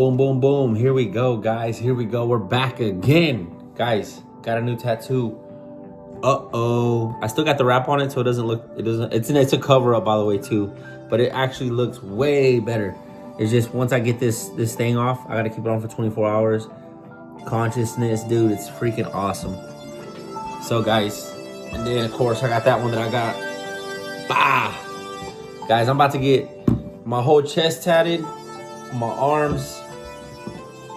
Boom, boom, boom. Here we go, guys. Here we go. We're back again. Guys, got a new tattoo. Uh-oh. I still got the wrap on it, so it's a cover up, by the way, too. But it actually looks way better. It's just, once I get this thing off, I got to keep it on for 24 hours. Consciousness, dude, it's freaking awesome. So, guys, and then, of course, I got that one that I got. Bah! Guys, I'm about to get my whole chest tatted, my arms.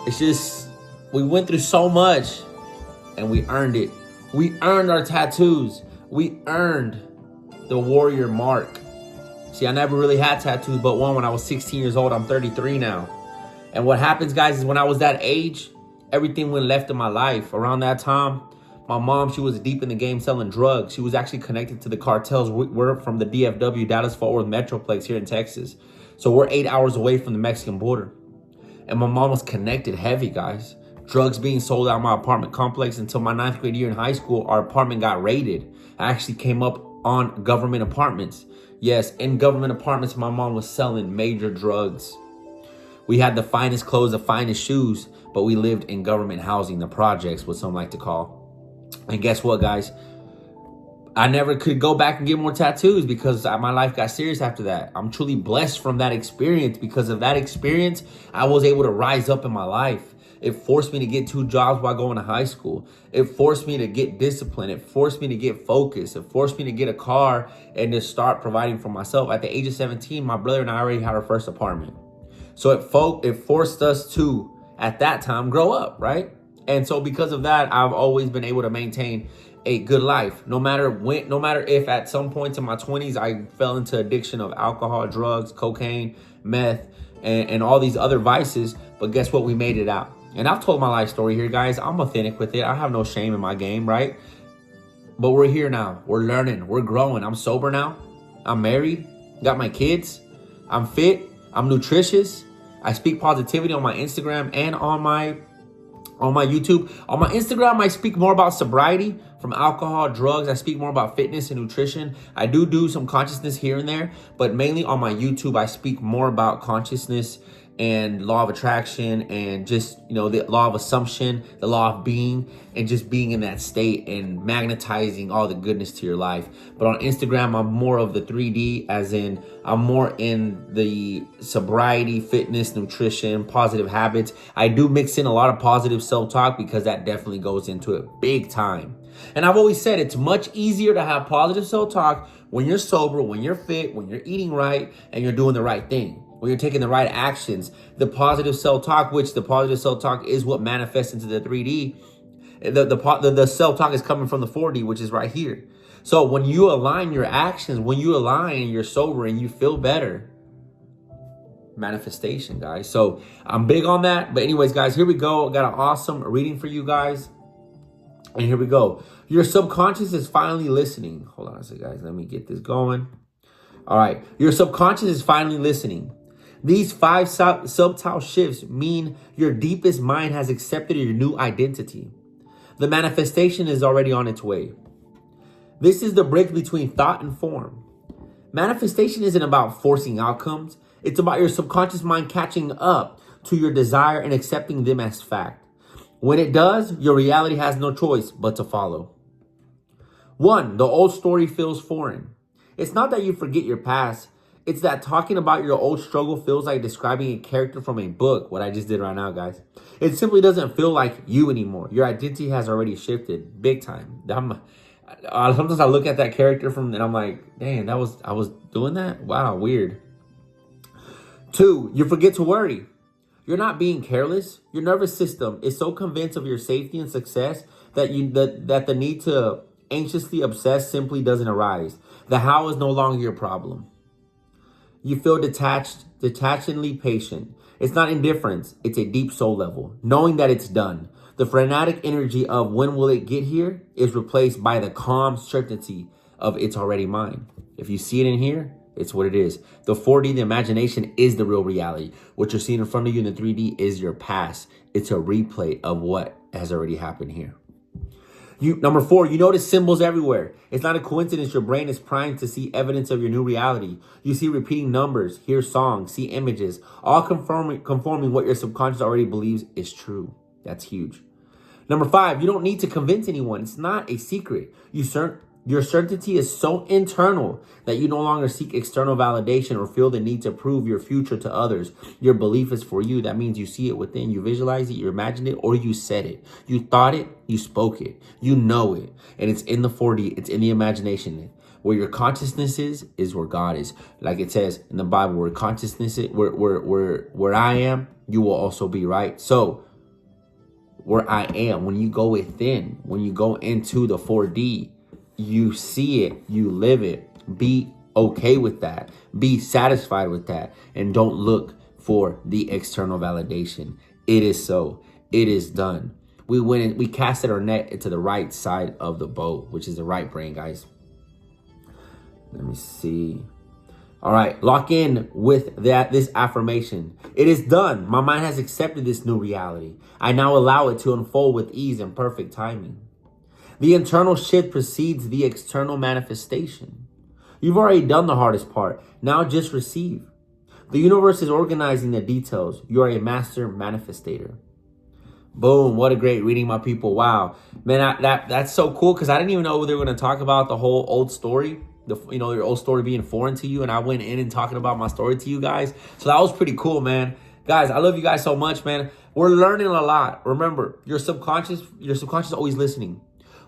It's just, we went through so much and we earned it. We earned our tattoos. We earned the warrior mark. See, I never really had tattoos but one when I was 16 years old. I'm 33 now. And what happens, guys, is when I was that age, everything went left in my life. Around that time, my mom, she was deep in the game selling drugs. She was actually connected to the cartels. We're from the DFW, Dallas-Fort Worth Metroplex here in Texas. So we're 8 hours away from the Mexican border. And my mom was connected heavy, guys. Drugs being sold out of my apartment complex. Until my 9th grade year in high school, our apartment got raided. I actually came up on government apartments. Yes, in government apartments, my mom was selling major drugs. We had the finest clothes, the finest shoes, but we lived in government housing, the projects, what some like to call. And guess what, guys? I never could go back and get more tattoos because my life got serious after that. I'm truly blessed from that experience. Because of that experience, I was able to rise up in my life. It forced me to get 2 jobs while going to high school. It forced me to get discipline. It forced me to get focused. It forced me to get a car and to start providing for myself. At the age of 17, my brother and I already had our first apartment. So it forced us to, at that time, grow up, right? And so because of that, I've always been able to maintain a good life. No matter if at some points in my 20s, I fell into addiction of alcohol, drugs, cocaine, meth, and all these other vices. But guess what? We made it out. And I've told my life story here, guys. I'm authentic with it. I have no shame in my game, right? But we're here now. We're learning. We're growing. I'm sober now. I'm married. Got my kids. I'm fit. I'm nutritious. I speak positivity on my Instagram and on my YouTube. On my Instagram, I speak more about sobriety from alcohol, drugs. I speak more about fitness and nutrition. I do some consciousness here and there, but mainly on my YouTube, I speak more about consciousness and law of attraction and just, the law of assumption, the law of being, and just being in that state and magnetizing all the goodness to your life. But on Instagram, I'm more of the 3D, as in I'm more in the sobriety, fitness, nutrition, positive habits. I do mix in a lot of positive self-talk because that definitely goes into it big time. And I've always said it's much easier to have positive self-talk when you're sober, when you're fit, when you're eating right, and you're doing the right thing. When you're taking the right actions. The positive self-talk, which the positive self-talk is what manifests into the 3D. The self-talk is coming from the 4D, which is right here. So when you align your actions, when you align and you're sober and you feel better, manifestation, guys. So I'm big on that. But anyways, guys, here we go. I got an awesome reading for you guys. And here we go. Your subconscious is finally listening. Hold on a second, guys. Let me get this going. All right. Your subconscious is finally listening. These 5 subtle shifts mean your deepest mind has accepted your new identity. The manifestation is already on its way. This is the break between thought and form. Manifestation isn't about forcing outcomes. It's about your subconscious mind catching up to your desire and accepting them as fact. When it does, your reality has no choice but to follow. 1, the old story feels foreign. It's not that you forget your past. It's that talking about your old struggle feels like describing a character from a book, what I just did right now, guys. It simply doesn't feel like you anymore. Your identity has already shifted big time. Sometimes I look at that character and I'm like, dang, I was doing that? Wow, weird. 2, you forget to worry. You're not being careless. Your nervous system is so convinced of your safety and success that the need to anxiously obsess simply doesn't arise. The how is no longer your problem. You feel detachedly patient. It's not indifference. It's a deep soul level, knowing that it's done. The frenetic energy of when will it get here is replaced by the calm certainty of it's already mine. If you see it in here, it's what it is. The 4D, the imagination, is the real reality. What you're seeing in front of you in the 3D is your past. It's a replay of what has already happened here. Number 4, you notice symbols everywhere. It's not a coincidence your brain is primed to see evidence of your new reality. You see repeating numbers, hear songs, see images, all conforming what your subconscious already believes is true. That's huge. Number 5, you don't need to convince anyone. It's not a secret. Your certainty is so internal that you no longer seek external validation or feel the need to prove your future to others. Your belief is for you. That means you see it within, you visualize it, you imagine it, or you said it. You thought it, you spoke it, you know it. And it's in the 4D, it's in the imagination. Where your consciousness is where God is. Like it says in the Bible, where consciousness is, where I am, you will also be, right? So where I am, when you go within, when you go into the 4D, you see it, you live it. Be okay with that. Be satisfied with that. And don't look for the external validation. It is so. It is done. We casted our net into the right side of the boat, which is the right brain, guys. Let me see. All right, lock in with this affirmation. It is done. My mind has accepted this new reality. I now allow it to unfold with ease and perfect timing. The internal shift precedes the external manifestation. You've already done the hardest part. Now just receive. The universe is organizing the details. You are a master manifestator. Boom. What a great reading, my people. Wow. Man, that's so cool because I didn't even know they were going to talk about the whole old story. Your old story being foreign to you, and I went in and talking about my story to you guys. So that was pretty cool, man. Guys, I love you guys so much, man. We're learning a lot. Remember, your subconscious is always listening.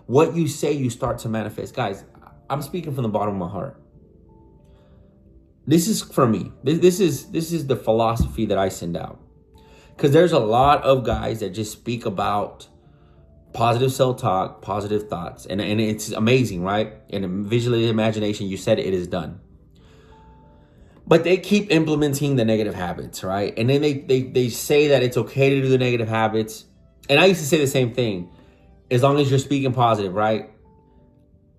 What you say, you start to manifest. Guys, I'm speaking from the bottom of my heart. This is for me. This is the philosophy that I send out. Because there's a lot of guys that just speak about positive self-talk, positive thoughts. And it's amazing, right? And visual imagination, you said it is done. But they keep implementing the negative habits, right? And then they say that it's okay to do the negative habits. And I used to say the same thing. As long as you're speaking positive, right?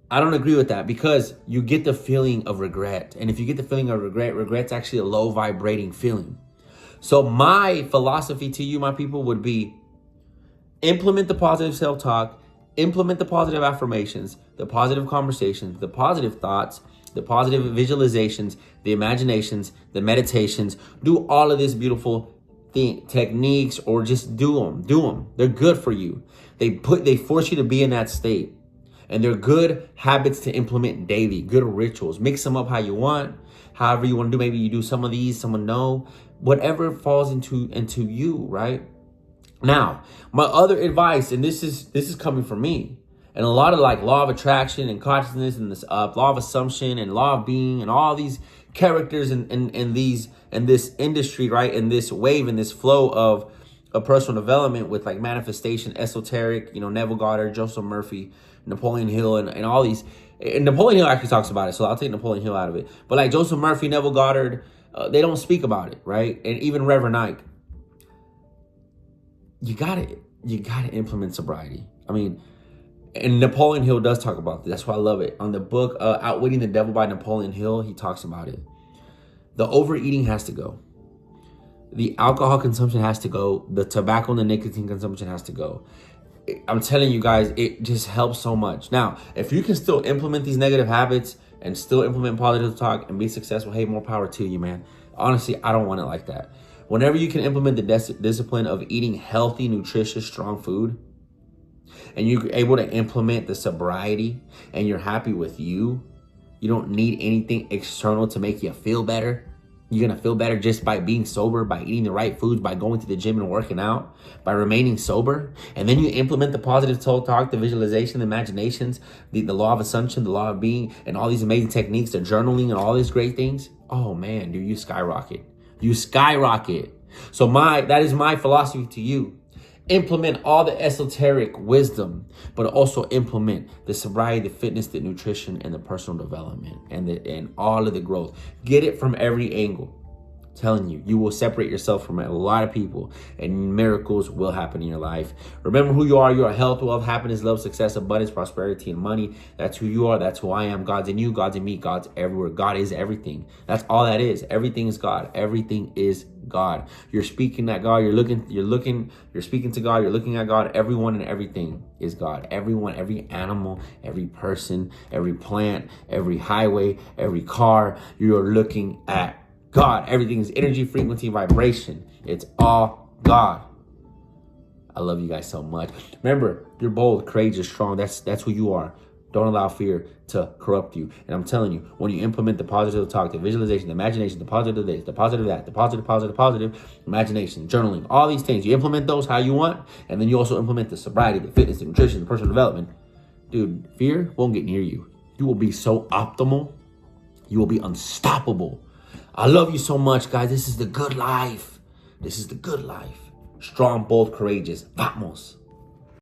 I don't agree with that because you get the feeling of regret. And if you get the feeling of regret's actually a low vibrating feeling. So my philosophy to you, my people, would be implement the positive self-talk, implement the positive affirmations, the positive conversations, the positive thoughts, the positive visualizations, the imaginations, the meditations. Do all of this beautiful techniques, or just do them. They're good for you. They force you to be in that state. And they're good habits to implement daily, good rituals. Mix them up how you want, however you want to do. Maybe you do some of these, some no. Whatever falls into you, right? Now, my other advice, and this is coming from me, and a lot of like law of attraction and consciousness and this law of assumption and law of being and all these characters in this industry, right? In this wave, in this flow of personal development with like manifestation, esoteric, Neville Goddard, Joseph Murphy, Napoleon Hill, and all these. And Napoleon Hill actually talks about it, so I'll take Napoleon Hill out of it. But like Joseph Murphy, Neville Goddard, they don't speak about it, right? And even Reverend Ike. You gotta implement sobriety. I mean, and Napoleon Hill does talk about this. That's why I love it. On the book Outwitting the Devil by Napoleon Hill, he talks about it. The overeating has to go. The alcohol consumption has to go. The tobacco and the nicotine consumption has to go. I'm telling you guys, it just helps so much. Now, if you can still implement these negative habits and still implement positive talk and be successful, hey, more power to you, man. Honestly, I don't want it like that. Whenever you can implement the discipline of eating healthy, nutritious, strong food, and you're able to implement the sobriety and you're happy with you don't need anything external to make you feel better. You're going to feel better just by being sober, by eating the right foods, by going to the gym and working out, by remaining sober. And then you implement the positive talk, the visualization, the imaginations, the law of assumption, the law of being, and all these amazing techniques, the journaling and all these great things. Oh man, dude, you skyrocket. You skyrocket. So that is my philosophy to you. Implement all the esoteric wisdom, but also implement the sobriety, the fitness, the nutrition, and the personal development, and all of the growth. Get it from every angle. Telling you, you will separate yourself from a lot of people and miracles will happen in your life. Remember who you are. You are health, wealth, happiness, love, success, abundance, prosperity, and money. That's who you are. That's who I am. God's in you. God's in me. God's everywhere. God is everything. That's all that is. Everything is God. Everything is God. You're speaking at God. You're speaking to God. You're looking at God. Everyone and everything is God. Everyone, every animal, every person, every plant, every highway, every car, you're looking at God. Everything is energy, frequency, vibration. It's all God. I love you guys so much. Remember, you're bold, courageous, strong. That's who you are. Don't allow fear to corrupt you. And I'm telling you, when you implement the positive talk, the visualization, the imagination, the positive this, the positive that, the positive, imagination, journaling, all these things, you implement those how you want. And then you also implement the sobriety, the fitness, the nutrition, the personal development. Dude, fear won't get near you. You will be so optimal. You will be unstoppable. I love you so much, guys. This is the good life. This is the good life. Strong, bold, courageous. Vamos.